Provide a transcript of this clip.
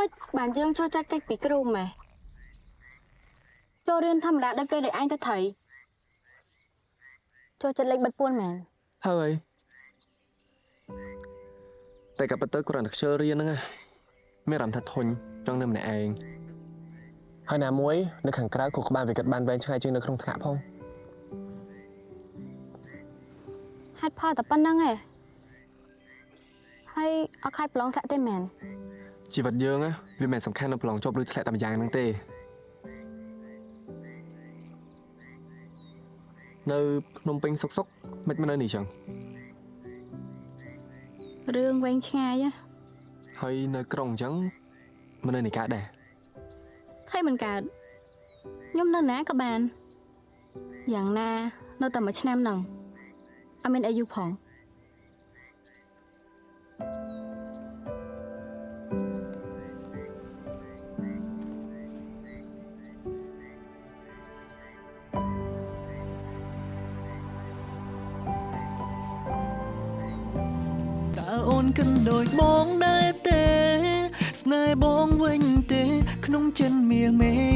mới bạn dương cho chắc cách bị kêu mà cho riêng thầm đã cây để anh ta thấy cho chân lệnh bật buôn mà ហើយតែក៏ប៉ុន្តែគ្រាន់តែខ្ជិលរៀនហ្នឹងណាមានអារម្មណ៍ថាធុញចង់នៅម្នាក់ឯងហើយណាមួយនៅខាងក្រៅខួរក្បាលវាគិតបានវែងឆ្ងាយជាងនៅក្នុងថ្នាក់ផង hát pha tập bắn năng ấy hay ở khai plong chạy tên mèn ជីវិតយើងណាវាមិនសំខាន់នៅប្រឡងជប់ឬធ្លាក់តែម្យ៉ាងហ្នឹងទេនៅភ្នំពេញសុកសុកមិននៅនេះចឹង riêng quen ngay á ហើយនៅក្រុងចឹងមិននៅនេះកើតដែរ thấy mình cả nhóm nơi ná các bạn dạng na nơi tầm ở nam nằng ở bên ai du phòng តើអូនគិនដូចបងដែរទេស្នេហ៍បងវិញទេក្នុងចិនមាសមេ